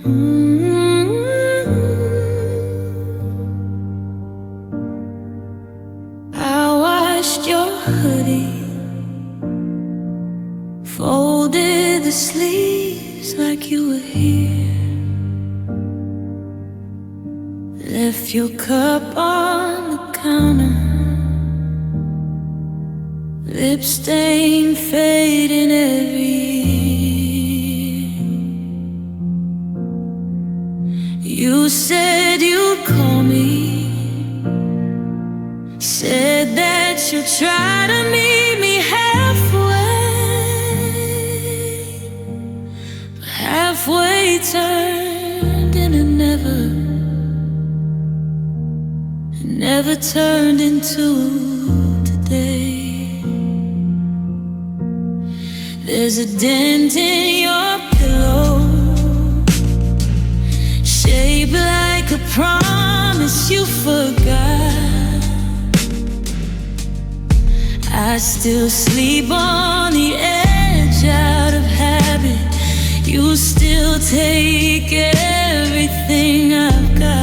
Mm-hmm. I washed your hoodie, folded the sleeves like you were here, left your cup on the counter, lip stain fading every year. You said you'd call me, said that you'd try to meet me halfway, but halfway turned into never turned into today. There's a dent in your pillow, shaped like a promise you forgot. I still sleep on the edge out of habit. You still take everything I've got.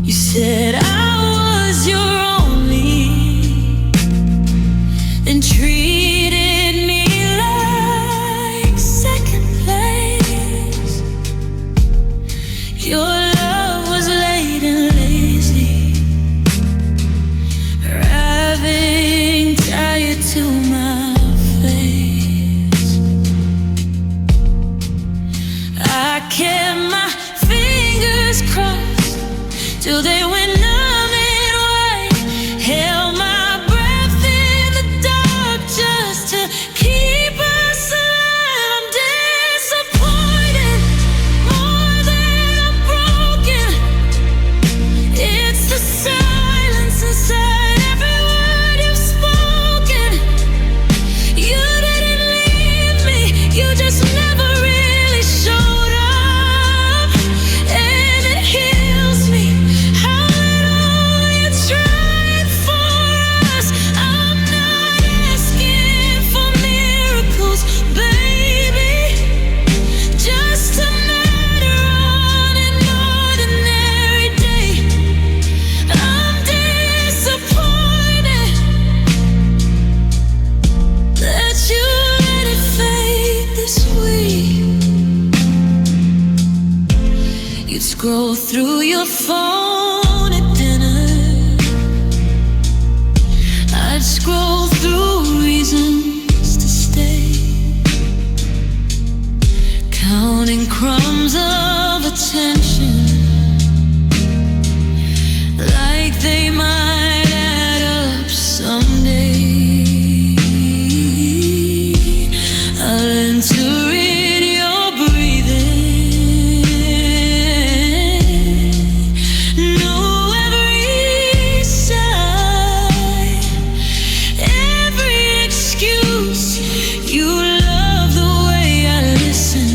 You said I was your only, then treated me like second place. Your love was late and lazy, arriving tired to my face. I kept my fingers crossed till they went numb and white, held my breath in the dark just to keep us alive. I'm disappointed more than I'm broken. It's the silence inside every word you've spoken. You didn't leave me, you just never really showed up. And it heals me how little you tried for us. I'm not asking for miracles, baby, just a matter on an ordinary day. I'm disappointed that you let it fade this way. You'd scroll through your phone at dinner, I'd scroll through reasons to stay, counting crumbs of attention like they might add up someday. I learned to read your breathing, know every sigh, every excuse. You love the way I listen,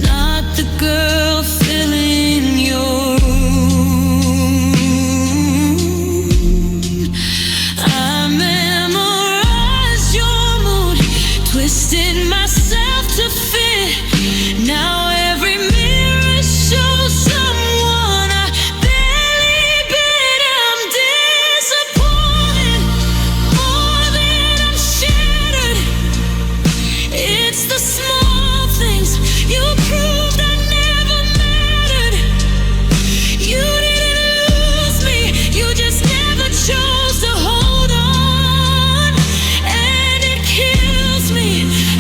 not the girl filling your room. I memorized your mood, twisted myself to fit. Now every mirror shows someone I barely been. I'm disappointed more than I'm shattered. It's the small things you proved I never mattered. You didn't lose me, you just never chose to hold on. And it kills me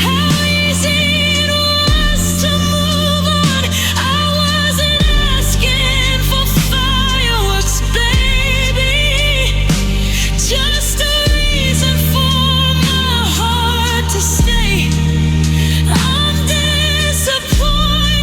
how easy it was to move on. I wasn't asking for fireworks, baby, just a reason for my heart to stay. I'm disappointed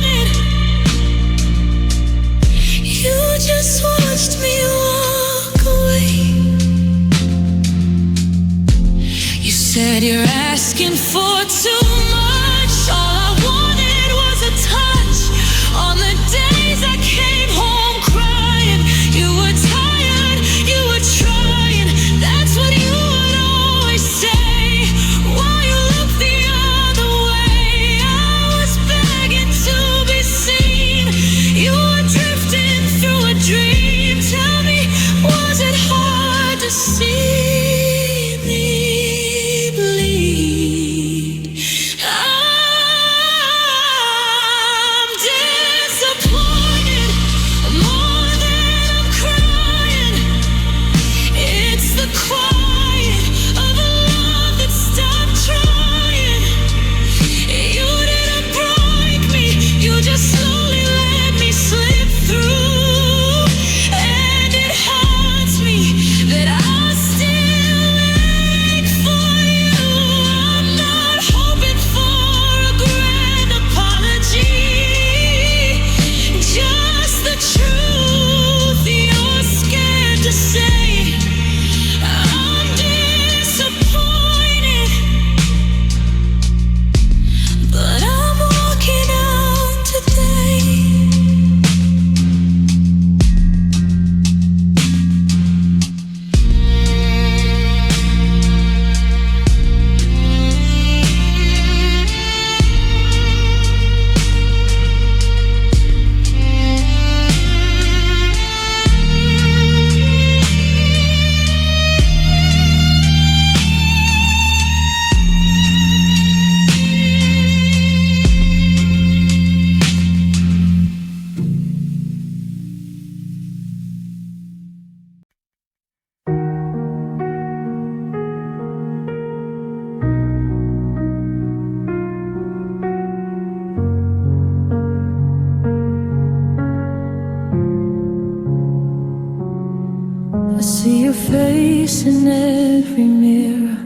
face in every mirror,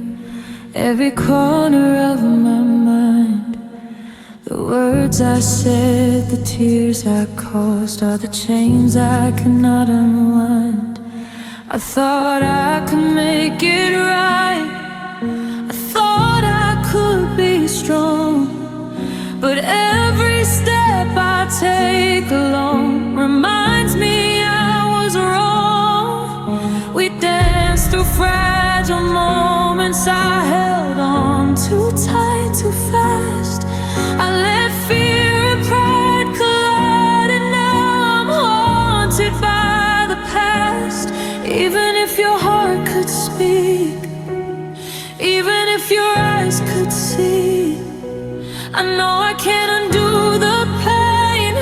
every corner of my mind. The words I said, the tears I caused, are the chains I cannot unwind. I thought I could make it right, I thought I could be strong, but every step I take alone reminds me I was wrong. We danced through fragile moments, I held on too tight, too fast. I let fear and pride collide, and now I'm haunted by the past. Even if your heart could speak, even if your eyes could see, I know I can't undo the pain,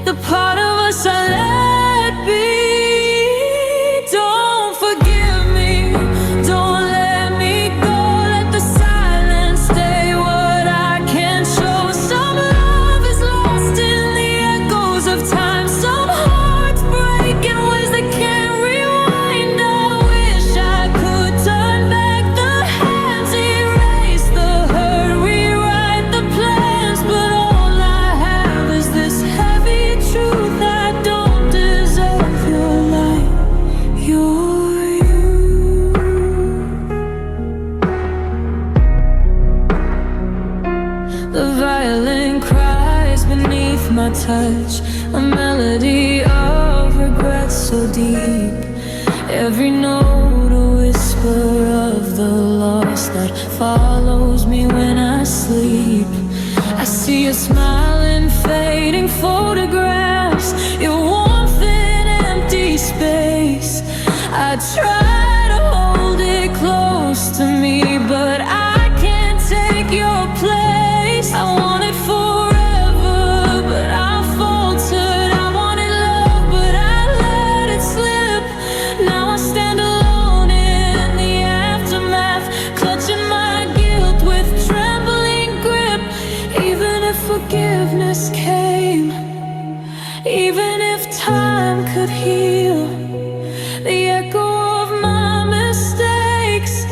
the part of us I let be. Don't forgive me, don't let me go, let the silence stay what I can't show. Some love is lost in the echoes of time, some hearts break in ways that can't rewind. I wish I could turn back the hands, erase the hurt, rewrite the plans, but all I have is this heavy truth: I don't deserve your light, you're you. The violin cries beneath my touch, a melody of regret so deep. Every note a whisper of the loss that follows me when I sleep. I see your smile in fading photographs, your warmth in empty space. I try to hold it close to me, but I can't take your place. I want it forever, but I faltered. I wanted love, but I let it slip. Now I stand alone in the aftermath, clutching my guilt with trembling grip. Even if forgiveness came, even if time could heal, the echo of my mistakes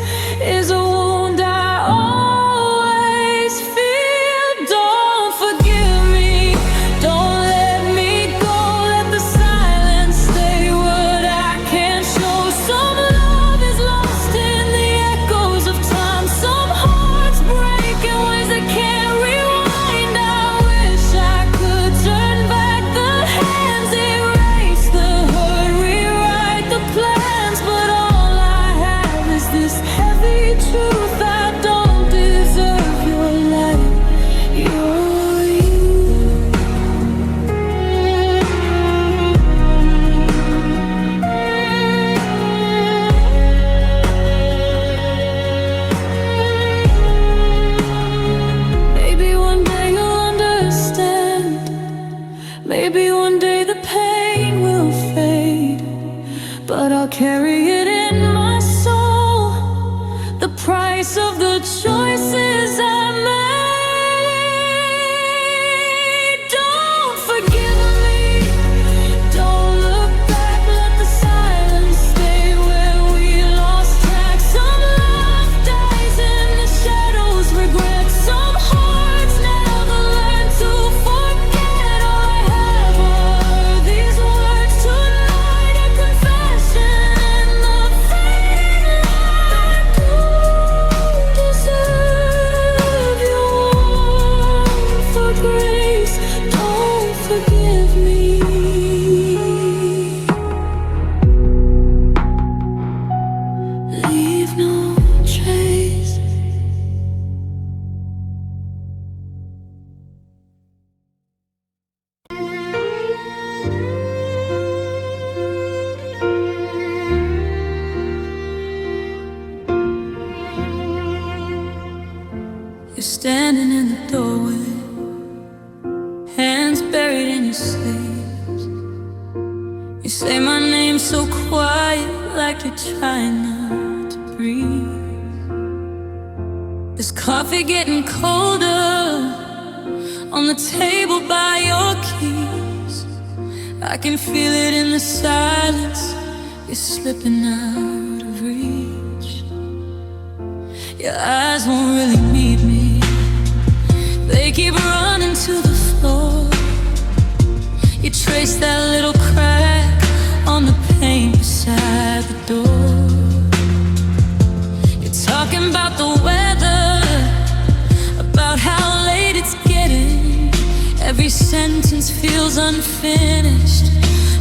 is a wound I always feel. Don't forgive me, don't let me go, let the silence stay what I can't show. Some love is lost in the echoes of time, some hearts break in ways that can't rewind. I wish I could turn back the hands, erase the hurt, rewrite the plans, but all I have is this heavy truth: I don't deserve your light, you're you. Maybe one day you'll understand, maybe one day the pain will fade, but I'll carry it in my soul, the price of the choices I made. Don't forgive me, don't look back, let the silence stay where we lost track. Some love dies in the shadows, regret. Some hearts never learn to forget. All I have are these words tonight, a confession in the fading light. Don't deserve your warmth or grace, don't forgive me. Leave no trace. You're standing in the doorway, hands buried in your sleeves. You say my name so quiet, like you're trying not to breathe. Is coffee getting colder on the table by your keys? I can feel it in the silence. You're slipping out of reach. Your eyes won't really meet me. They keep running to the floor. You trace that little crack on the paint beside the door. You're talking about the weather, about how late it's getting. Every sentence feels unfinished,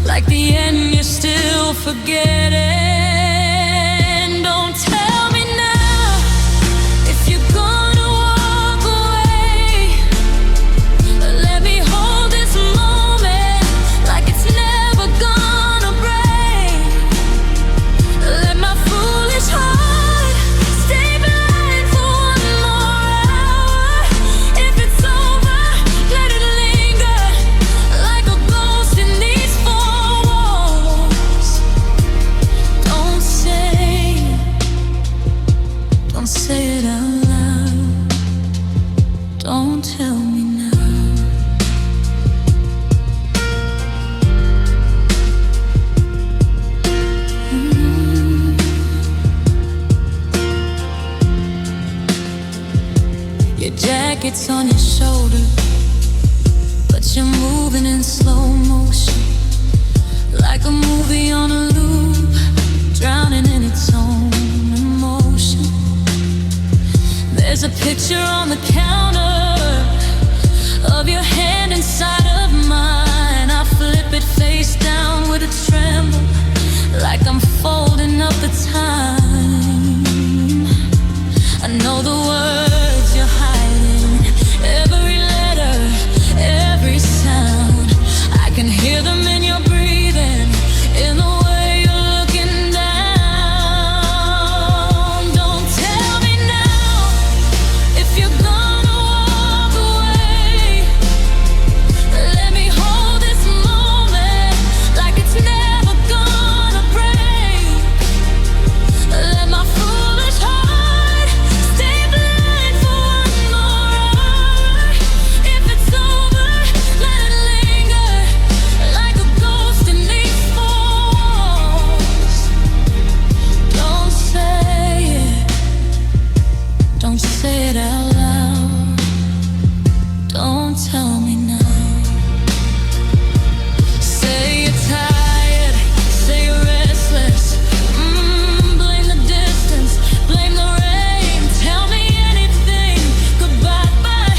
like the end you're still forgetting. Don't tell me now if you're gonna walk away. Let me hold this moment like it's never gonna break. Let my foolish heart stay blind for one more hour. If it's over, let it linger like a ghost in these four walls. Don't say it out loud. Don't tell me now. Your jacket's on your shoulder, but you're moving in slow motion, like a movie on a loop, drowning in its own emotion. There's a picture on the counter of your hand inside of mine. I flip it face down with a tremble, like I'm folding up the time. I know the words you're hiding, every letter, every sound. I can hear them in your breathing, in the way you're looking down. Don't tell me now if you're gonna walk away. Let me hold this moment like it's never gonna break. Let my foolish heart stay blind for one more hour. If it's over, let it linger like a ghost in these walls. Don't say it out loud. Don't tell me now. Say you're tired, say you're restless. Blame the distance, blame the rain. Tell me anything, goodbye, but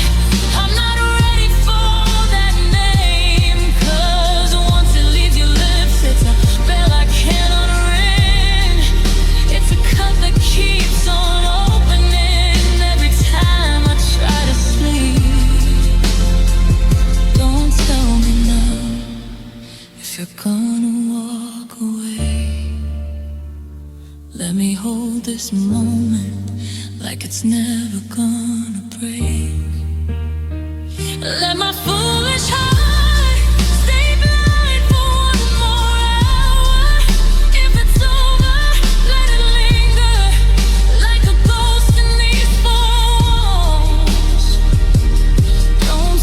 I'm not ready for that name. 'Cause once it leaves your lips, it's a bell I can't unring. It's a cut that keeps on opening every time I try to sleep. Don't tell me now if you're gonna walk away. Let me hold this moment like it's never gonna break. Let my foolish heart stay blind for one more hour. If it's over, let it linger like a ghost in these walls. Don't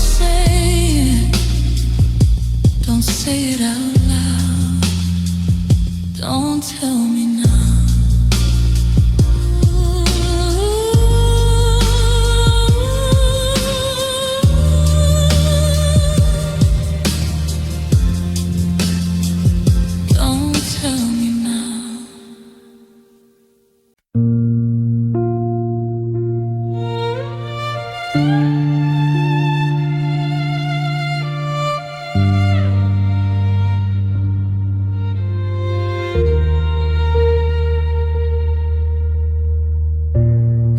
say it out loud. Don't tell me now. Don't tell me now.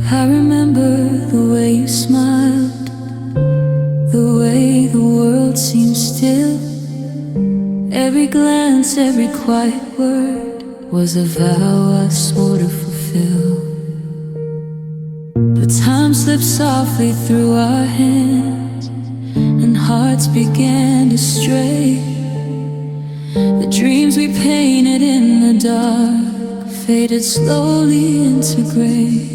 I remember the way you smiled, the way the world seemed still. Every glance, every quiet word was a vow I swore to fulfill. The time slipped softly through our hands, and hearts began to stray. The dreams we painted in the dark faded slowly into gray.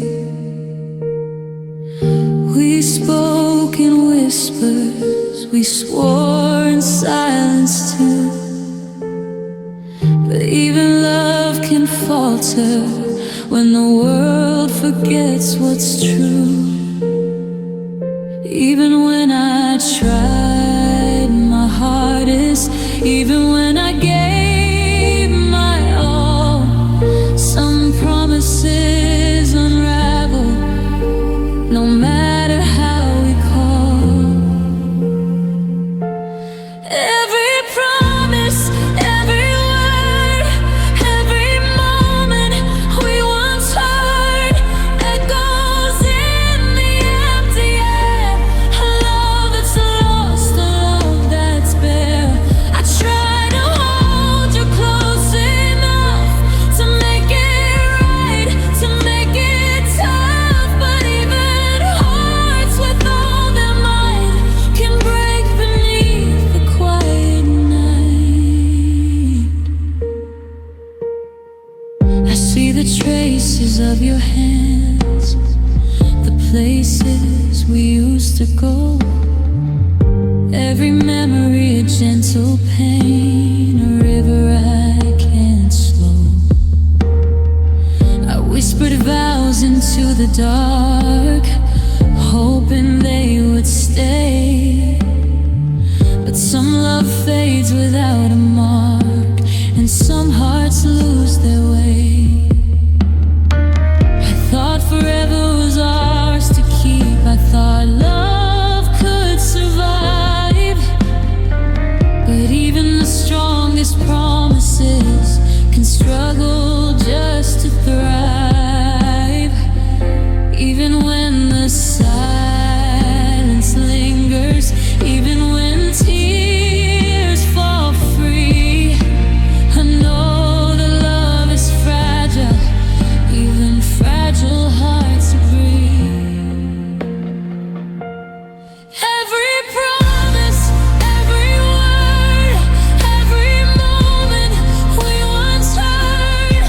We spoke in whispers, we swore in silence too. But even love can falter when the world forgets what's true. Even when I tried my hardest, even when I gave my all, some promises unravel, no matter how we call. Every promise, every word, every moment we once heard echoes in the empty air. A love that's lost, a love that's bare. I try to hold you close enough to make it right, to make it tough. But even hearts with all their might can break beneath the quiet night. I see the traces of your hands, the places we used to go. Every memory a gentle pain, a river I can't slow. I whispered vows into the dark, hoping they would stay. But some love fades without a mark, and some hearts lose their way. I thought forever was ours to keep. I thought love could survive. But even the strongest promises can struggle just to thrive. Even when the silence lingers, even when tears fall free, I know that love is fragile, even fragile hearts breathe. Every promise, every word, every moment we once heard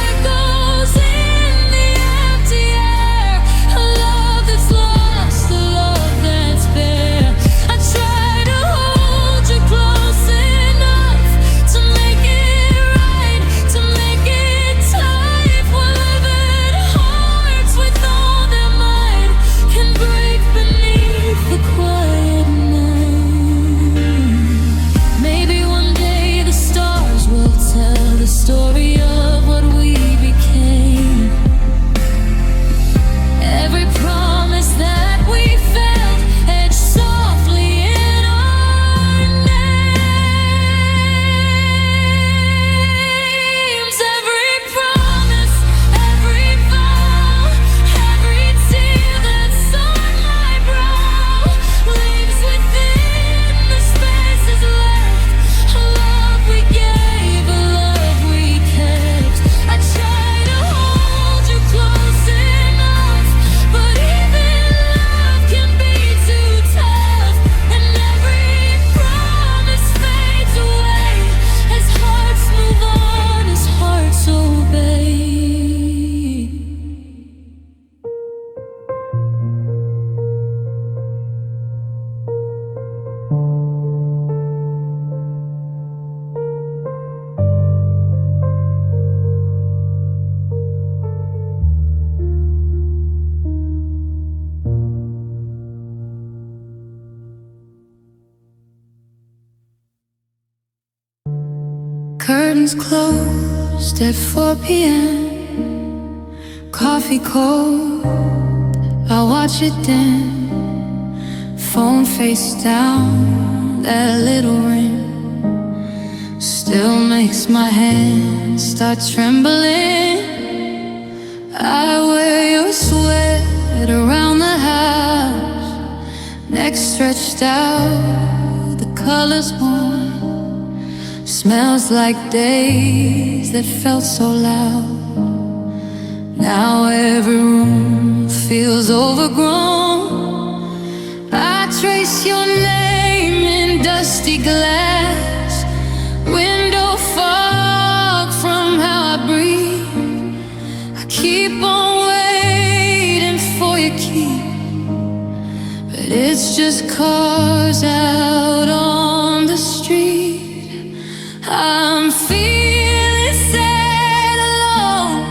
echoes in the empty air. A love that's lost, a love that's bare. I try to hold you close enough to make it right, to make it tight. We're living hearts with all their might can break beneath the quiet night. Maybe one day the stars will tell the story of what we became. Every promise that we felt etched softly in our names. Every promise, every vow, every tear that's on my brow lives within the spaces left. A love we gave, a love we kept. I try to hold you close enough, but even love can be too tough. And every promise fades away as hearts move on, as hearts obey. Curtains closed at 4 p.m. Coffee cold, I watch it dim. Phone face down, that little ring still makes my hands start trembling. I wear your sweat around the house, neck stretched out, the colors warm. Smells like days that felt so loud. Now every room feels overgrown. I trace your name in dusty glass, window fog from how I breathe. I keep on waiting for your key, but it's just cars out on the street. I'm feeling sad alone,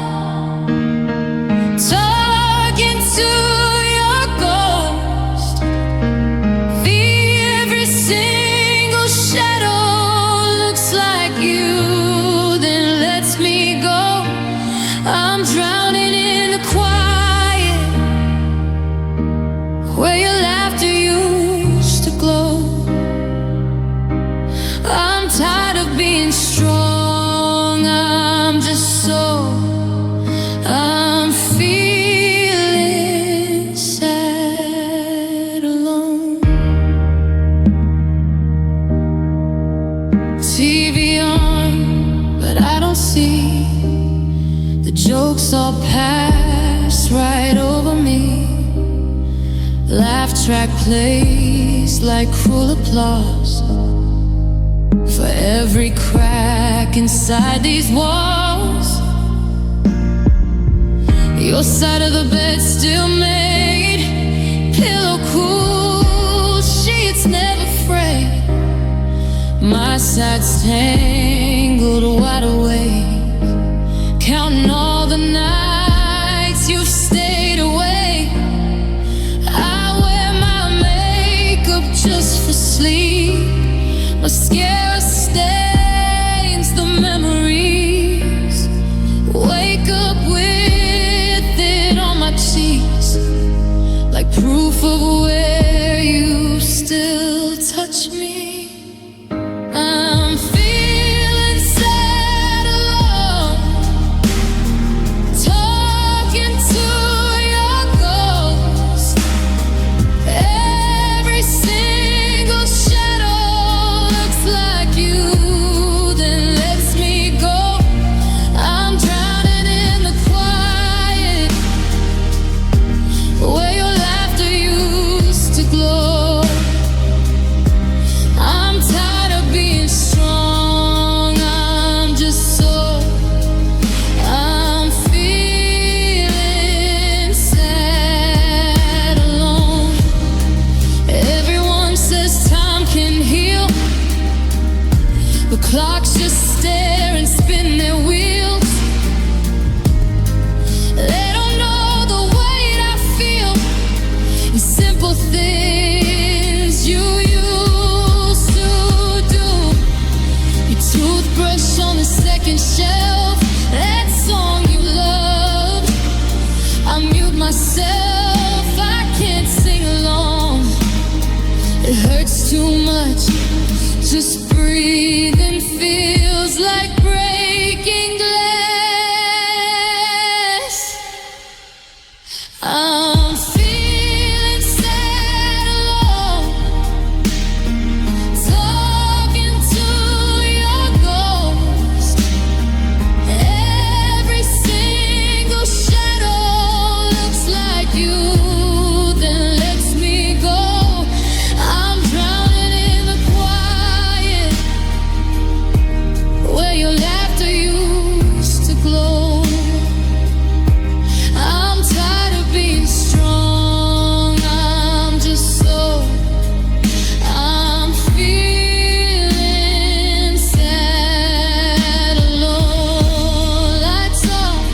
Jokes all pass right over me. Laugh track plays like cruel applause. For every crack inside these walls, your side of the bed still made. Pillow cool, sheets never frayed. My side's tangled, wide awake, counting all the nights you've stayed away. I wear my makeup just for sleep. Mascara stains the memories. Wake up with it on my cheeks, like proof of where you still touch me. I'm feeling sad alone, talking to your ghost. Every single shadow looks like you, then lets me go. I'm drowning in the quiet, where your laughter used to glow. I'm tired of being strong, I'm just so. I'm feeling sad alone. Everyone says time can heal, but clocks just stare and spin their wheels. They don't know the weight I feel in simple things you used to do. Your toothbrush on the second shelf, that song you loved. I mute myself, I can't sing along. It hurts too much, just breathing feels like breaking glass. I'm feeling sad alone, talking to your ghost. Every single shadow looks like you, then lets me go. I'm drowning in the quiet, where your laughter used to glow. I'm tired of being strong, I'm just so. I'm feeling sad alone. Lights off,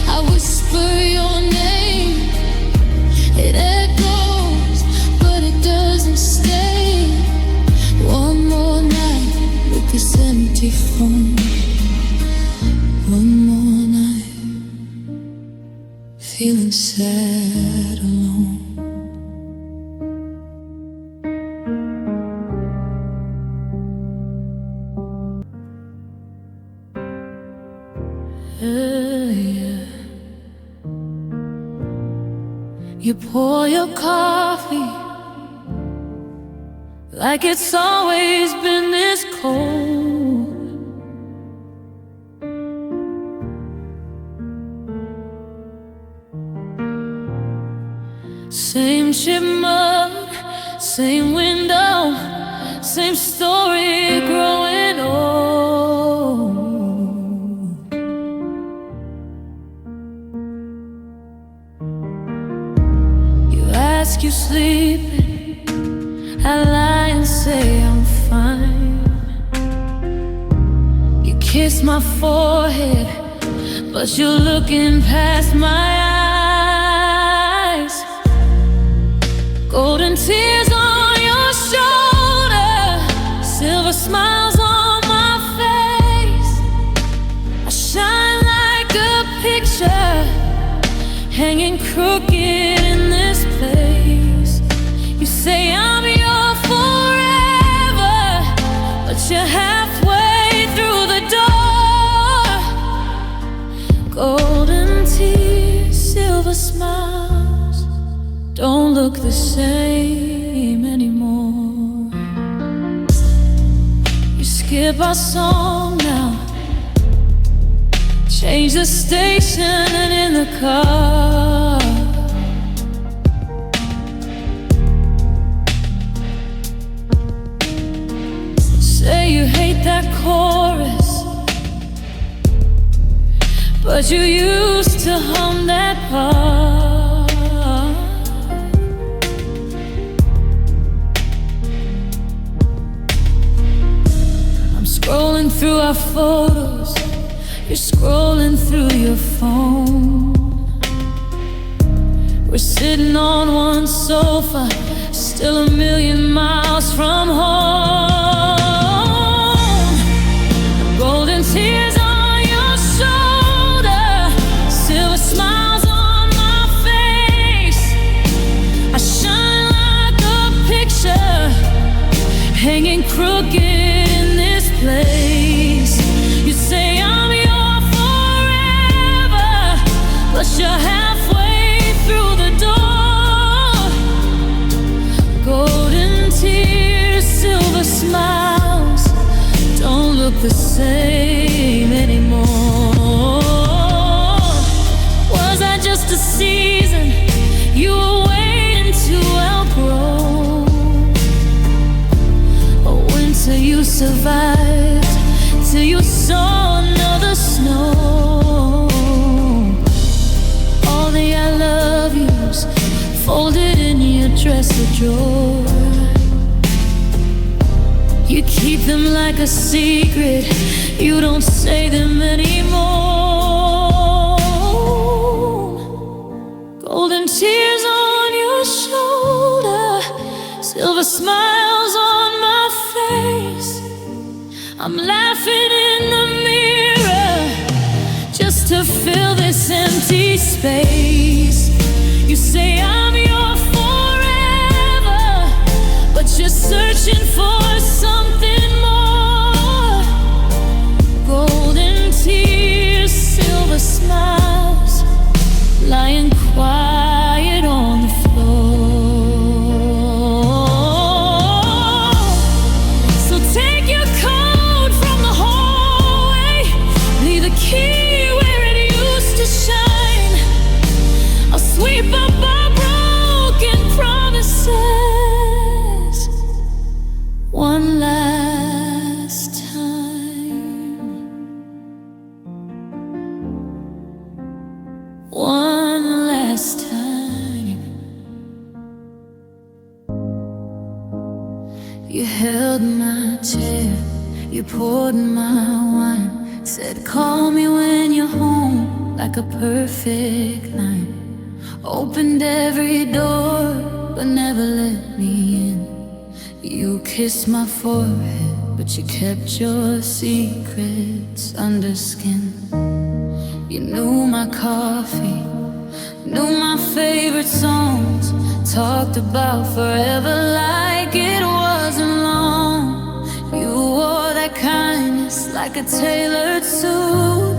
I whisper your name. It echoes, but it doesn't stay. One more night with this empty phone. One more night, feeling sad alone. Yeah. You pour your coffee like it's always been this cold. Same chip mug, same window, same story growing old. You ask you sleeping, I lie and say I'm fine. You kiss my forehead, but you're looking past my eyes. Golden tears on your shoulder, silver smiles on my face. I shine like a picture, hanging crooked in this place. You say I'm your forever, but you're halfway through the door. Golden tears, silver smiles, don't look the same anymore. You skip our song now, Change the station and in the car. Say you hate that chorus, but you used to hum that part. I'm scrolling through our photos, you're scrolling through your phone. We're sitting on one sofa, still a million miles from home. Golden tears on your shoulder, silver smiles on my face. I shine like a picture, hanging crooked in this place. You say I'm but you're halfway through the door. Golden tears, silver smiles, don't look the same anymore. Was I just a season you were waiting to outgrow? A winter you survived till you saw another snow. I love yous folded in your dresser drawer. You keep them like a secret, you don't say them anymore. Golden tears on your shoulder, silver smiles on my face. I'm laughing in the mirror just to fill this empty space. You say I'm your forever, but you're searching for something more. Golden tears, silver smiles, lying quiet on the floor. So take your coat from the hallway, leave the key where it used to shine. I'll sweep up our broken promises one last time. One last time. You held my chair, you poured my wine, said call me when you're home, like a perfect night. Opened every door, but never let me in. You kissed my forehead, but you kept your secrets under skin. You knew my coffee, knew my favorite songs, talked about forever like it wasn't long. You wore that kindness like a tailored suit,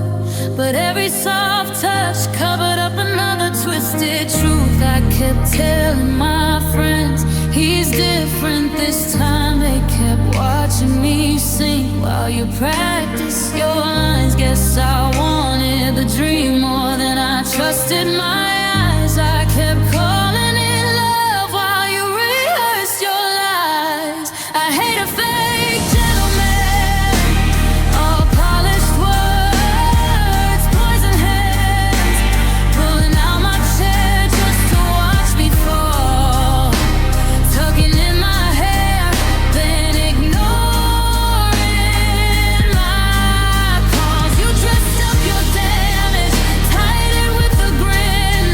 but every soft touch covered up another twisted truth. I kept telling my friends he's different this time. They kept watching me sing while you practiced your lines. Guess I wanted the dream more than I trusted my eyes. I kept calling it love while you rehearsed your lies. I hate a fake gentleman, all polished words, poison hands, pulling out my chair just to watch me fall, tugging in my hair, then ignoring my calls. You dressed up your damage, tied it with a grin,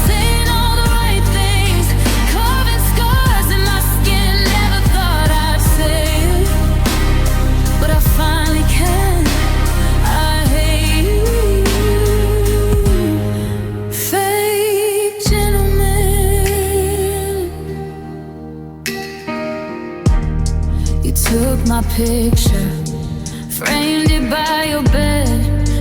saying all the right things, carving scars in my skin. Never thought I'd say it, but I finally can. I hate you, fake gentleman. You took my picture, framed it by your bed,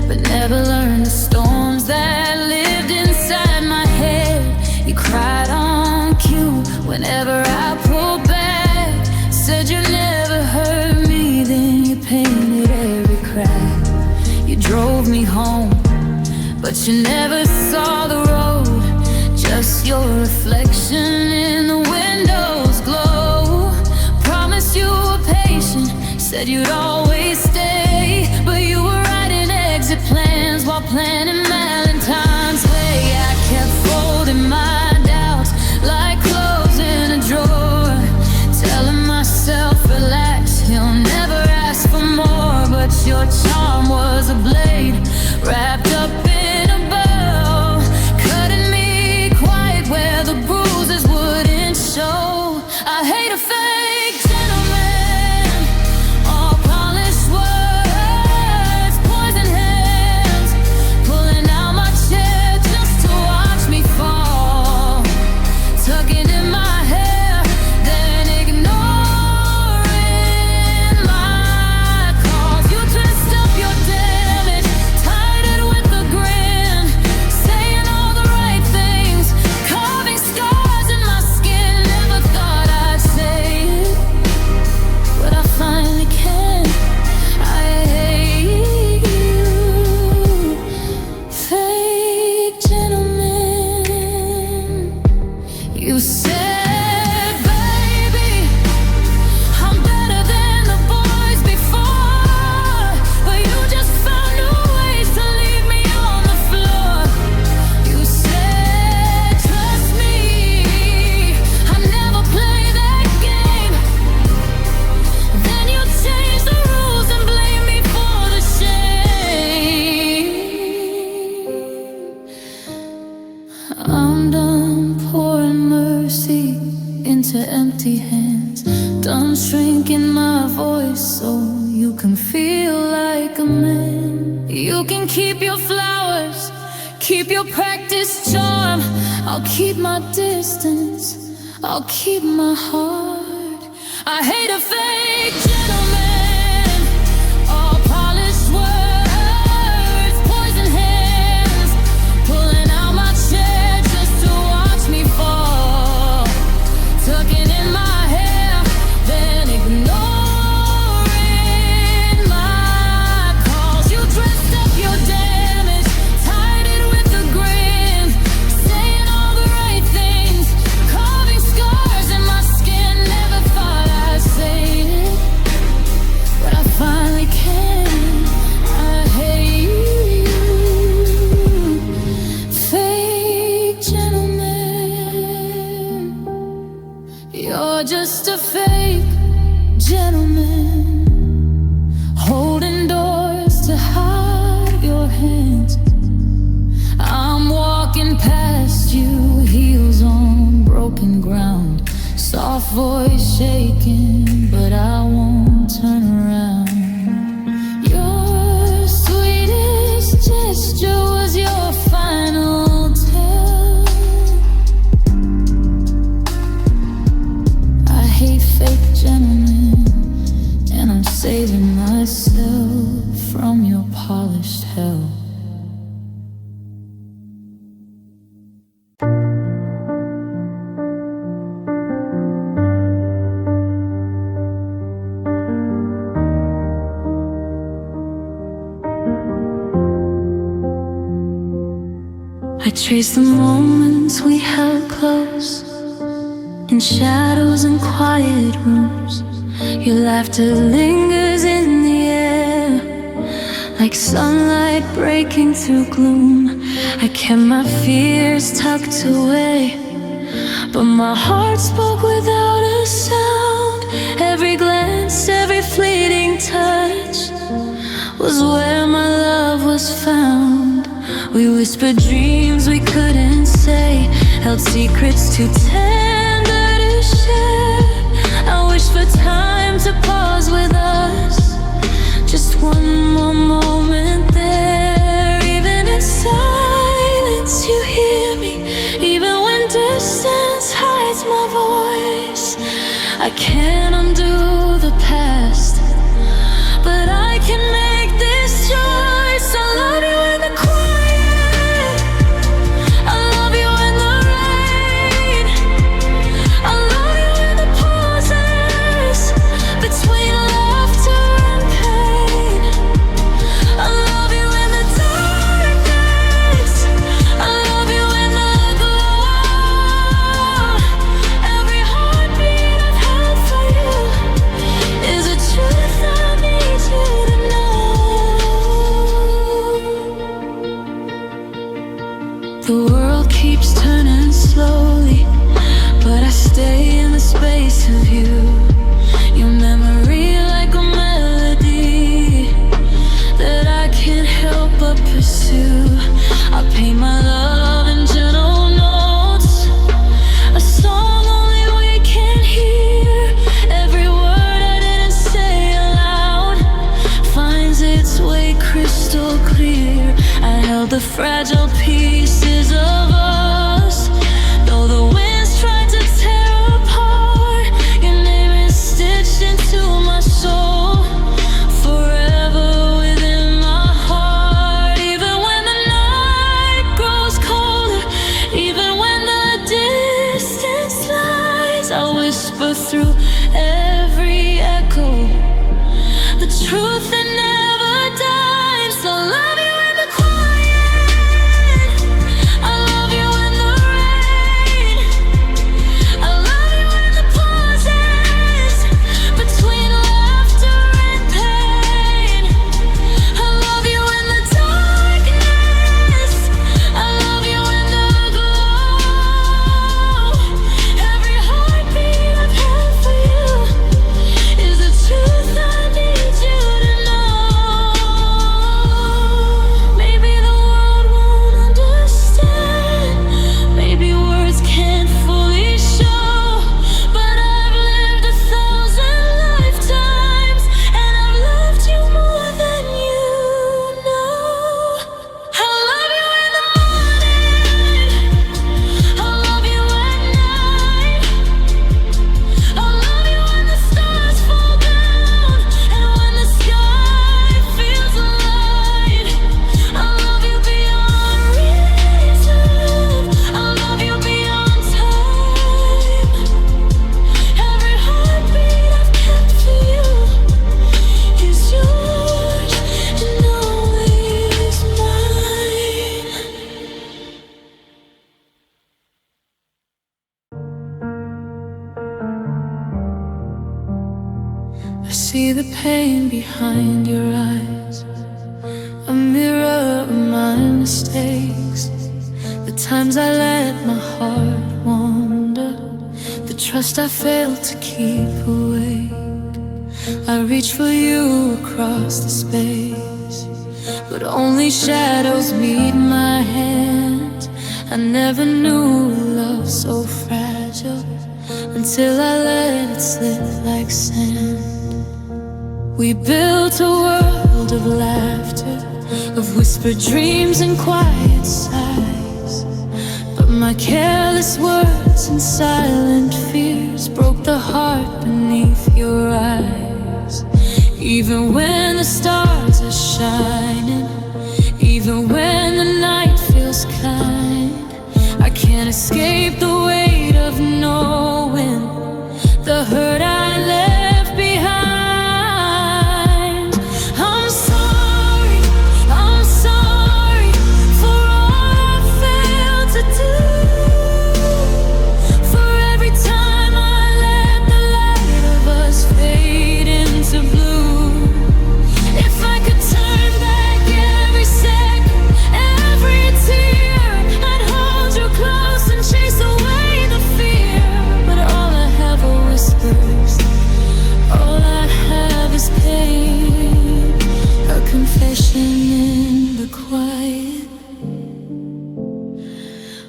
but never learned the storms that lived inside my head. You cried on cue whenever I pulled back, said you never hurt me, then you painted every crack. You drove me home but you never saw the road, just your reflection in the window's glow. Promised you were patient, said you'd always stay, but you were writing exit plans while planning Valentine's Day. I kept folding my doubts like clothes in a drawer, telling myself relax, he'll never ask for more. But your charm was a blade wrapped up in a bow, cutting me quiet where the bruises wouldn't show. I hate a fake gentleman, all polished words, poison hands, pulling out my chair just to watch me fall, tugging in my hair, then ignoring my calls. You dressed up your damage, tied it with a grin, saying all the right things, carving scars in my skin. Never thought I'd say it, but I finally can. I hate you, fake gentleman. You said, baby, I'm better than the boys before, but you just found new ways to leave me on the floor. You said, trust me, I never play that game. Then you changed the rules and blame me for the shame. I'm done pouring mercy into empty hands, done shrinking my voice so you can feel like a man. You can keep your flowers, keep your practice charm. I'll keep my distance, I'll keep my heart. I hate a fake gentleman, all polished words, poison hands, pulling out my chair just to watch me fall, tucking in my hair, then ignoring my calls. You dressed up your damage, tied it with a grin, saying all the right things, carving scars in my skin. Never thought I'd say it, but I finally can. I hate you, fake gentleman. You're just a fake gentleman, holding doors to hide your hands. I'm walking past you, heels on broken ground, soft voice shaking, but I won't turn around. Your sweetest gesture was your final tell. I hate fake gentlemen, and I'm saving myself from your polished hell. I trace the moments we held close, in shadows and quiet rooms. Your laughter lingers in the air, like sunlight breaking through gloom. I kept my fears tucked away, but my heart spoke without a sound. Every glance, every fleeting touch was where my love was found. We whispered dreams we couldn't say, held secrets too tender to share. I wish for time to pause with us, just one more moment there. Even in silence you hear me, even when distance hides my voice. I can't undo the past, but I can make this choice. I love you in the quiet, I love you in the rain, I love you in the pauses between laughter and pain. I love you in the darkness, through every echo, the truth that never dies. I love you in the quiet, I love you in the rain, I love you in the pauses between laughter and pain. I love you in the darkness, I love you in the glow. Every heartbeat I've had for you is the truth I need you to know. Maybe the world won't understand, maybe words can't fully show, but I've lived 1,000 lifetimes and I've loved you more than you know. I love you in the morning, I love you at night, I love you when the stars fall down and when the sky feels light. I love you beyond reason, I love you beyond time. Every heartbeat I've kept for you is yours and always mine. I see the pain behind your eyes, a mirror of my mistakes, the times I let my heart wander, the trust I failed to keep awake. I reach for you across the space, but only shadows meet my hand. I never knew love so fragile until I let it slip like sand. We built a world of laughter, of whispered dreams and quiet sighs, but my careless words and silent fears broke the heart beneath your eyes. Even when the stars are shining, even when the night feels kind, I can't escape the weight of knowing the hurt I left behind. I'm sorry for all I failed to do, for every time I let the light of us fade into blue. If I could turn back every second, every tear, I'd hold you close and chase away the fear. But all I have are whispers, all I have is pain, a confession in the quiet,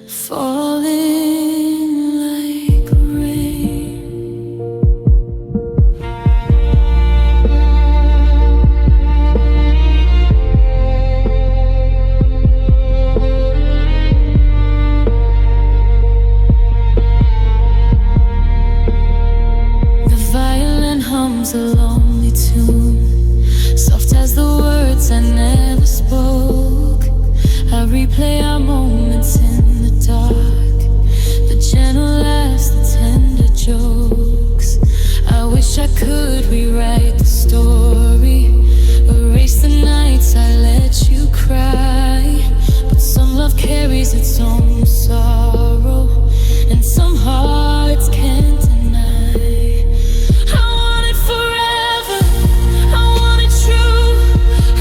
falling like rain. The violin hums a lonely tune, soft as the words I never spoke. I replay our moments in the dark, the gentle laughs, the tender jokes. I wish I could rewrite the story, erase the nights I let you cry. But some love carries its own sorrow, and some hearts can't deny. I want it forever, I want it true,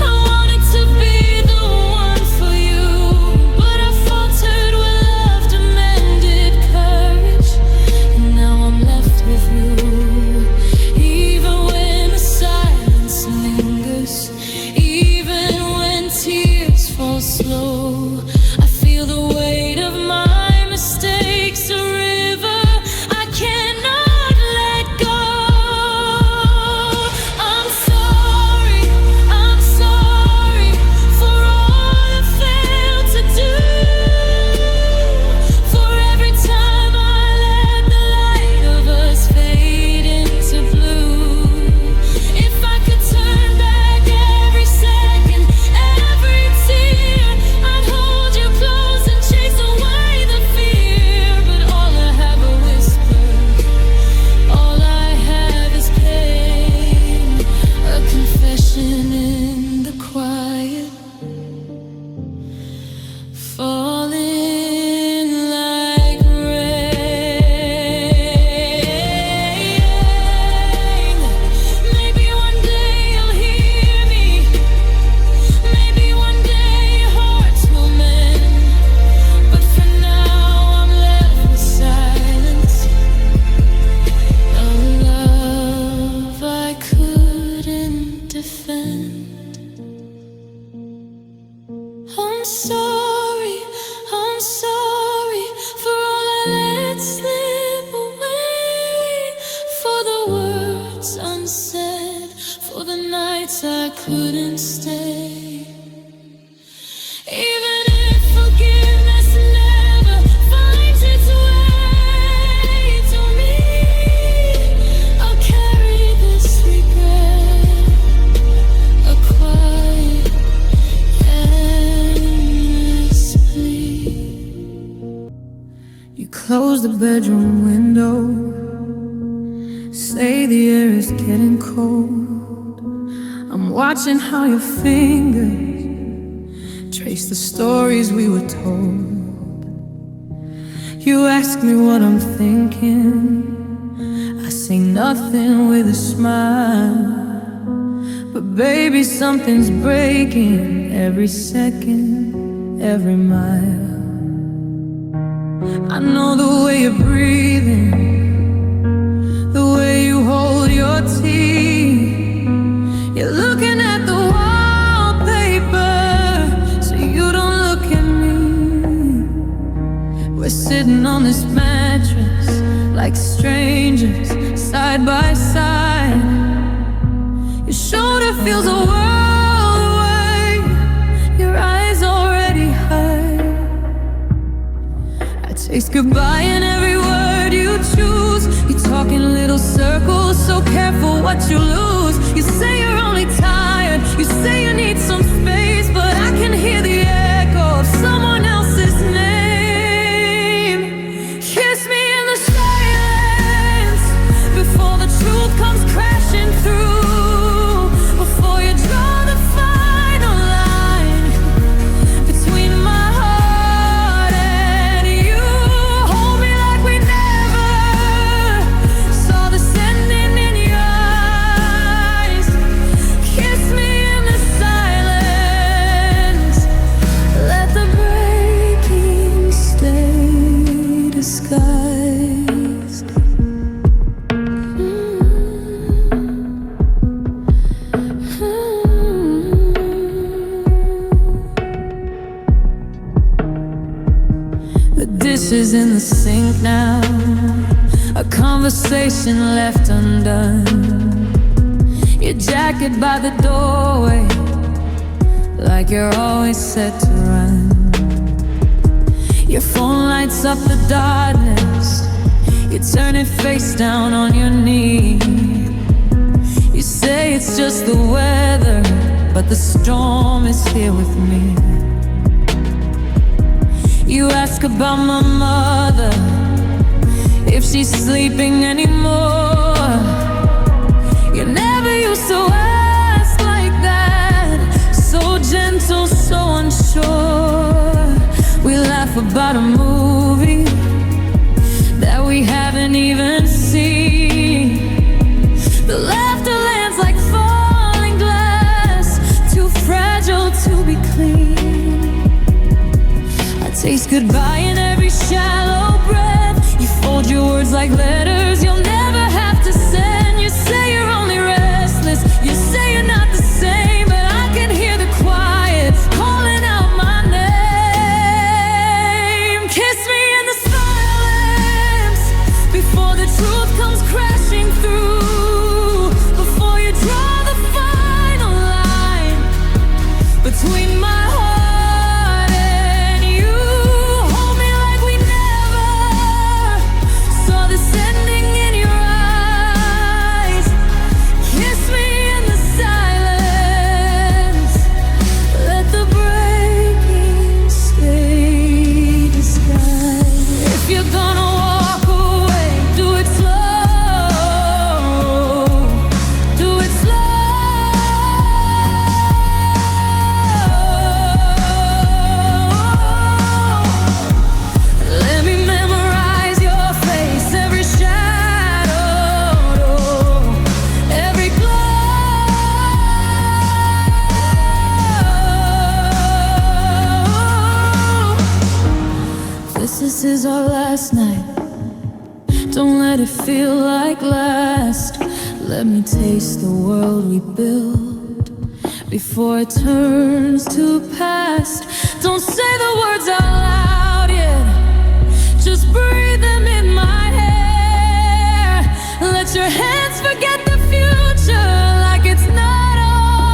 I want it to be the one for you. But I faltered when love demanded courage, and now I'm left with you. Even when the silence lingers, even when tears fall slow, I feel the weight of my nights I couldn't stay. Even if forgiveness never finds its way to me, I'll carry this regret, a quiet, endless plea. You close the bedroom window, say the air is getting cold. I'm watching how your fingers trace the stories we were told. You ask me what I'm thinking, I say nothing with a smile. But baby, something's breaking every second, every mile. I know the way you're breathing, the way you hold your tea. You're looking at the wallpaper, so you don't look at me. We're sitting on this mattress like strangers, side by side. Your shoulder feels a world away, your eyes already hide. I taste goodbye in every word you choose. You talk in little circles, so careful what you lose. You say you're only tired, you say you need some space, but I can hear the echo of someone else's name. Kiss me in the silence before the truth comes crashing through, before you draw the final line between my heart and you. Hold me like we never saw the sending in your eyes. Kiss me in the silence, let the breaking stay disguised. The dishes in the sink now, a conversation left undone. Your jacket by the doorway, like you're always set to run. Your phone lights up the darkness, you turn it face down on your knee. You say it's just the weather, but the storm is here with me. You ask about my mother, if she's sleeping anymore. You never used to ask like that, so gentle, so unsure. We laugh about a movie that we haven't even seen. The laughter lands like falling glass, too fragile to be clean. I taste goodbye in every shallow breath. You fold your words like letters you'll never have to send. You say you're only restless, you say you're not the same, but I can hear the quiet calling out my name. Kiss me in the silence before the truth comes crashing through, before you draw the final line between my heart and you. Hold me like we never saw the sending in your eyes. Kiss me in the silence, let the breaking stay disguised. If you're gonna walk away, do it slow, do it slow. Let me memorize your face, every shadow, every glow. This is our last night, don't let it feel like last. Let me taste the world we built before it turns to past. Don't say the words out loud yet, just breathe them in my hair. Let your hands forget the future like it's not on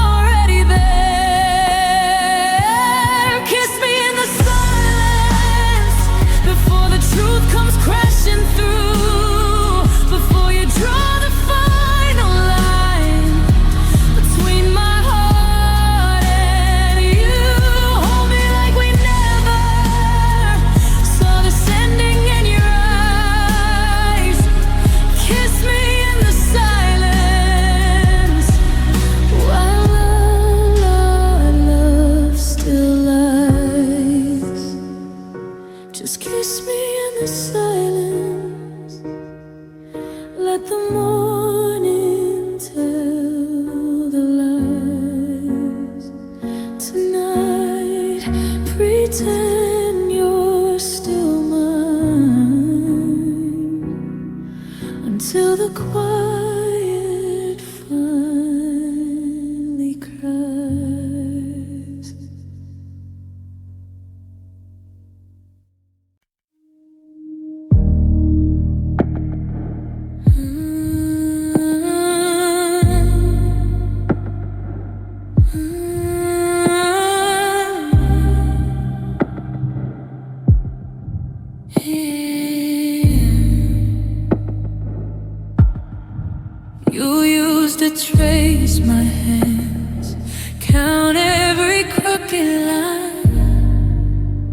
raise my hands, count every crooked line,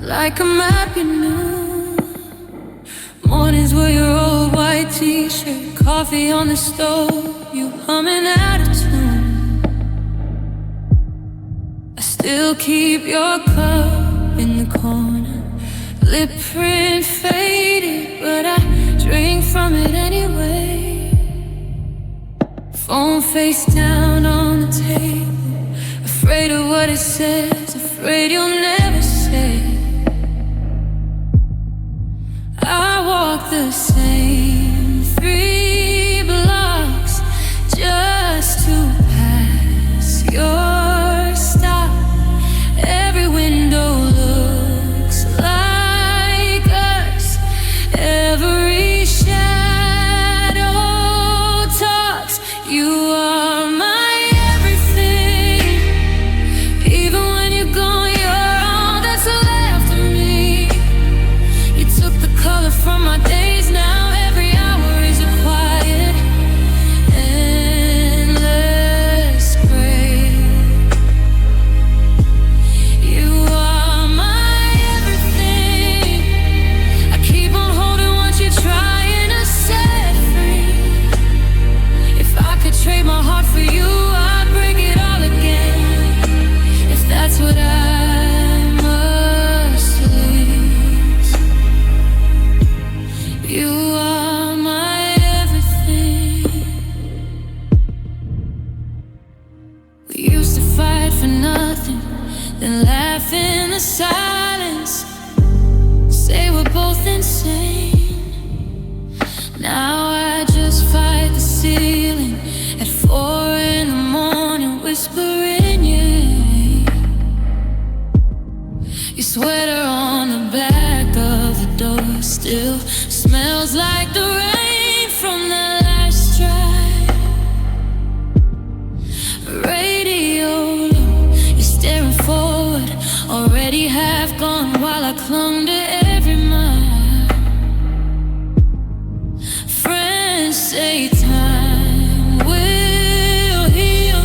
like a map you knew. Mornings with your old white t-shirt, coffee on the stove, you humming out of tune. I still keep your cup in the corner, lip print faded, but I drink from it anyway. Phone face down on the table, afraid of what it says, afraid you'll never say. I walk the same 3 blocks just to pass your stop. Every window looks like us, every shadow talks. You are my everything. Even when you're gone, you're all that's left of me. You took the color from my days, now every hour is a quiet, endless gray. You are my everything. I keep on holding what you're trying to set free. If I could trade my heart for you, I'd break it all again. If that's what I must lose. You are my everything. We used to fight for nothing, then laugh in the silence, say we're both insane. Now I just fight the ceiling at 4 in the morning, whispering your name. Your sweater on the back of the door still smells like the rain from the last strike. Radio low, you're staring forward, already half gone while I clung to every mile. Friends say time will heal,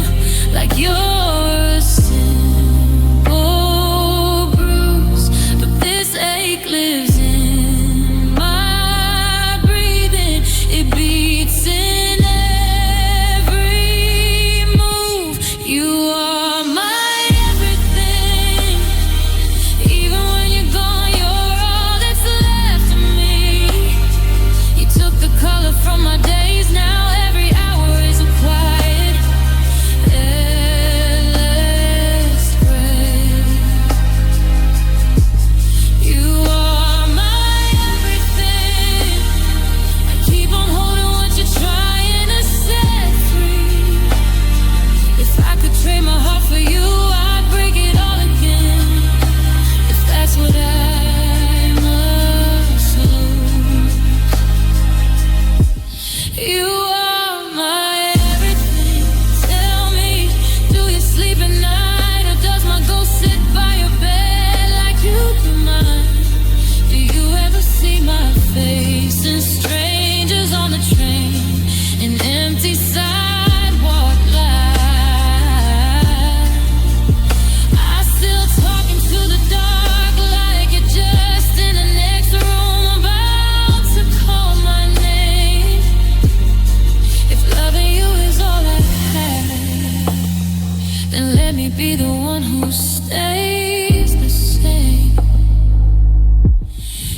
like you're a simple bruise, but this ache lives in my breathing. It beats in every move. You are my everything. Even when you're gone, you're all that's left of me. You took the color from my days, now every hour is a quiet, endless gray. You are my everything. I keep on holding what you're trying to set free. If I could trade my heart for you, I'd break it all again. If that's what I must lose. You are my everything. Tell me, do you sleep at night, or does my ghost sit by your bed like you do mine? Do you ever see my face and strangers on the train, an empty sidewalk light? I still talk into the dark like you're just in the next room, about to call my name. If loving you is all I have, then let me be the one who stays the same.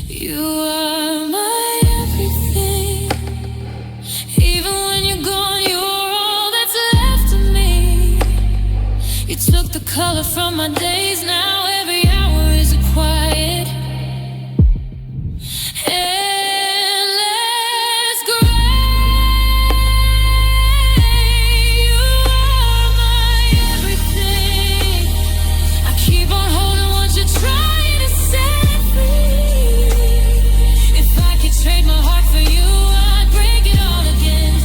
You are my everything. Even when you're gone, you're all that's left of me. You took the color from my days, now every hour is a quiet, endless gray. You are my everything. I keep on holding what you're trying to set free. If I could trade my heart for you, I'd break it all again.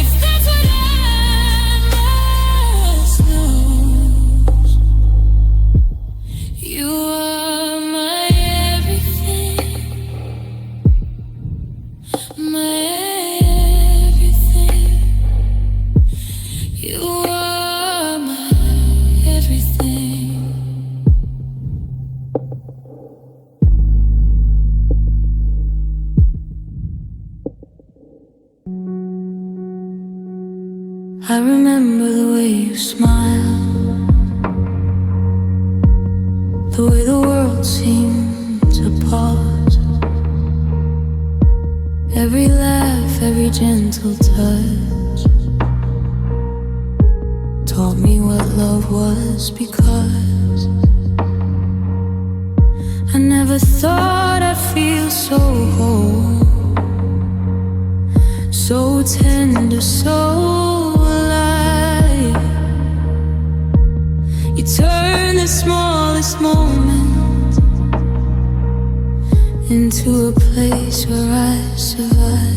If that's what I must lose. I remember the way you smiled, the way the world seemed to pause. Every laugh, every gentle touch taught me what love was, because I never thought I'd feel so whole, so tender, so alive. You turn the smallest moment into a place where I survive.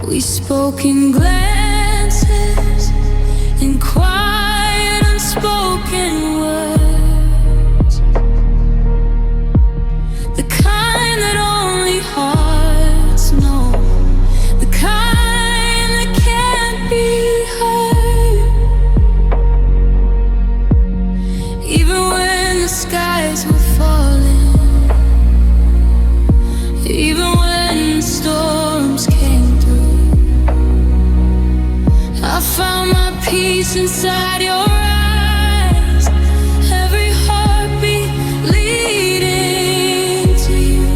We spoke in glances, in quiet unspoken words, the kind that only hearts know, the kind that can't be heard. Even when the skies were falling, even when storms came through, I found my peace inside your eyes. Every heartbeat leading to you.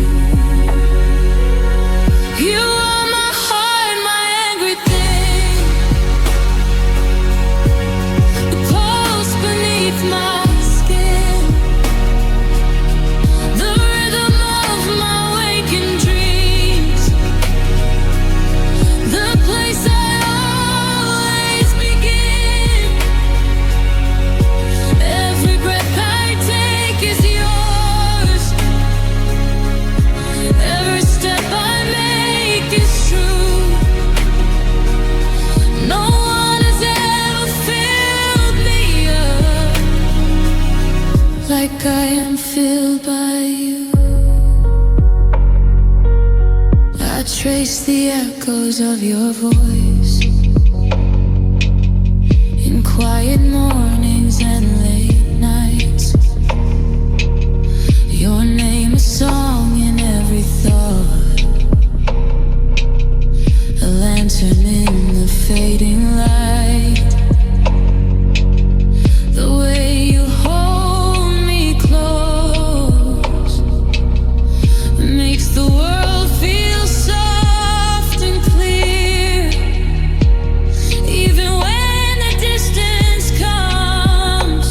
You are my heart, my angry thing, the pulse beneath my skin, the rhythm of my waking dreams, the place I always begin. Every breath I take is yours, every step I make is true. No one has ever filled me up like I am filled by you. I trace the echoes of your voice in quiet mornings and late nights. Your name is song in every thought, a lantern in the fading light. The way you hold me close makes the world feel soft and clear. Even when the distance comes,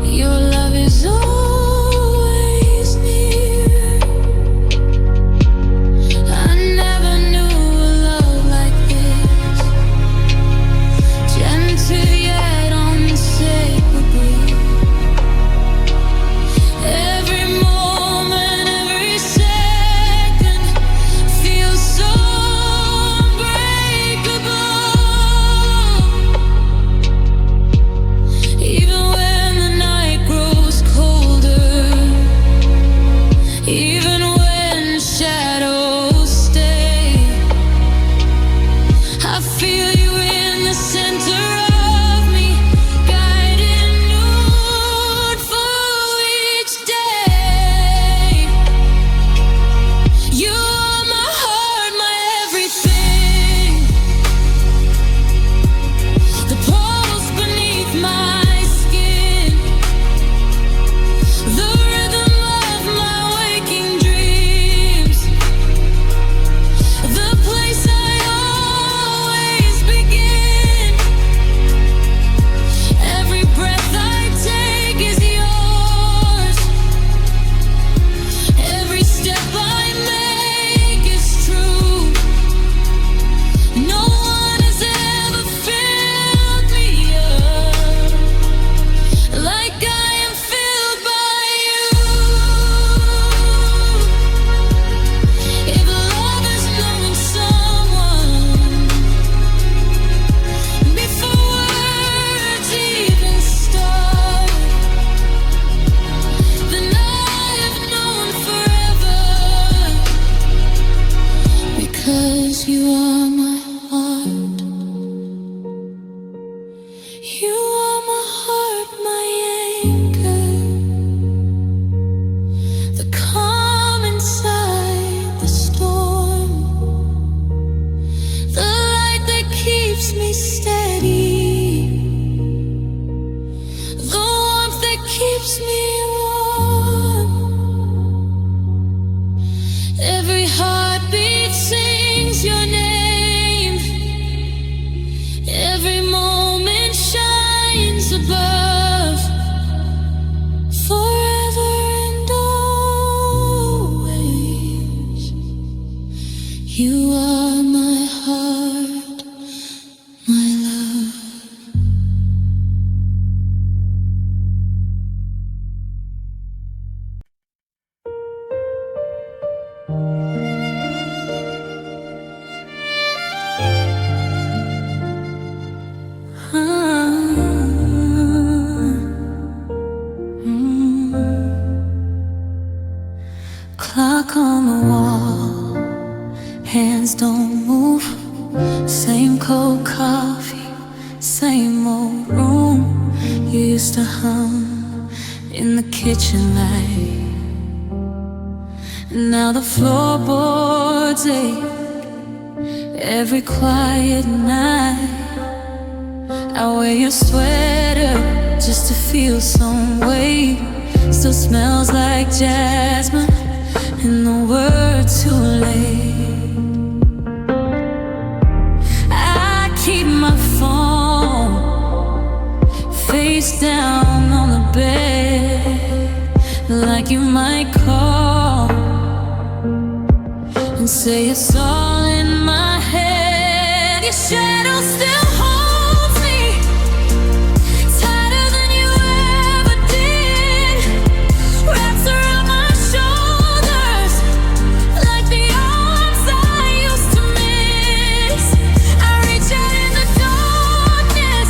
your love is always near. I never knew a love like this, gentle yet unshakable. Every moment, every second feels so unbreakable. Even when the night grows colder, even when shadows stay, I feel you in the center of me, guiding for each day. You are my heart, my everything, the pulse beneath my skin, the rhythm of my waking dreams, the place I always begin. Every breath I take is yours, every step I make is true. No one has ever filled me up like I am filled by you. If love is knowing someone before words even start, then I have known forever, because you are my heart. You are my heart, my anchor, the calm inside the storm. things don't move. Same cold coffee, same old room. You used to hum in the kitchen light. Now the floorboards ache every quiet night. I wear your sweater just to feel some weight. Still smells like jasmine and the word too late. I keep my phone face down on the bed, like you might call and say it's all in my head. Your shadow still holds me tighter than you ever did. Wraps around my shoulders like the arms I used to miss. I reach out in the darkness,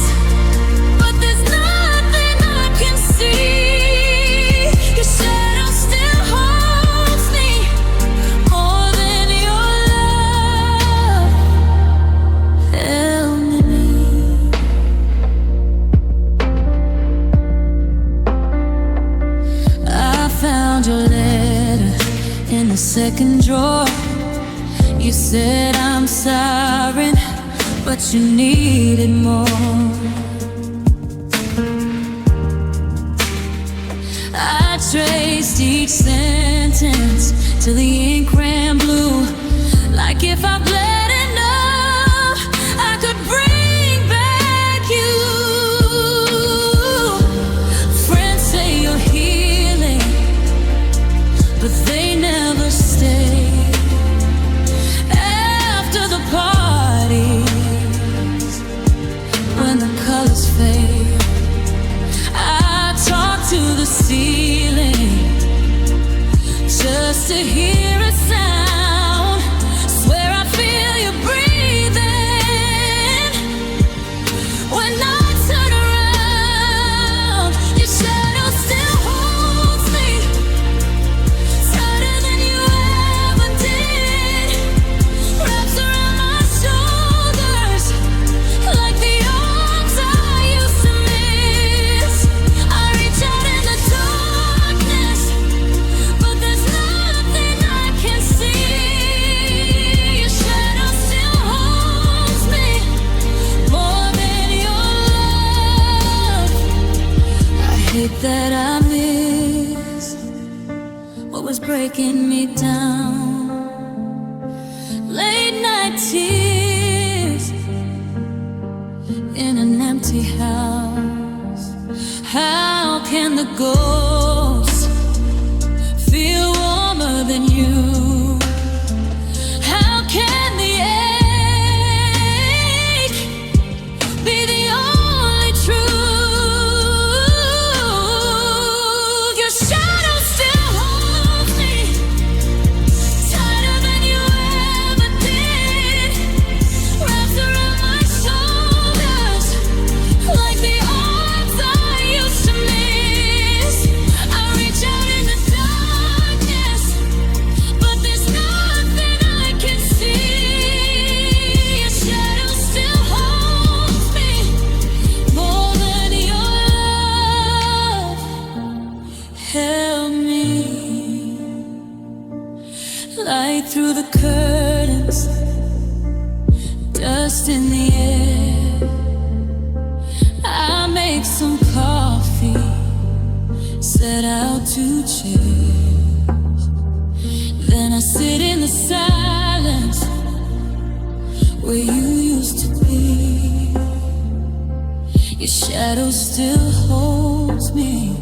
but there's nothing I can see. Your shadow still holds me more than your love. Help me. I found your letter in the second drawer. You said I'm sorry, but you needed more. I traced each sentence till the ink ran blue, like if I bled enough, I could bring back you. Friends say you're healing, but they never stay. After the parties, when the colors fade, I talk to the ceiling just to hear a sound. Swear I feel you breathing when I turn around. Your shadow still holds me tighter than you ever did. Wraps around my shoulders like the arms I used to miss. I reach out in the darkness, but there's nothing I can see. Your shadow still holds me more than your love. I hate that I missed what was breaking me down. Late night tears in an empty house. How can the ghost feel warmer than you? How can the ache be the only truth? Your shadow still holds me tighter than you ever did. Wraps around my shoulders like the arms I used to miss. I reach out in the darkness, but there's nothing I can see. Your shadow still holds me more than your love. Help me. Light through the curtains, dust in the air. I make some coffee, set out 2 chairs. Then I sit in the silence where you used to be. Your shadow still holds me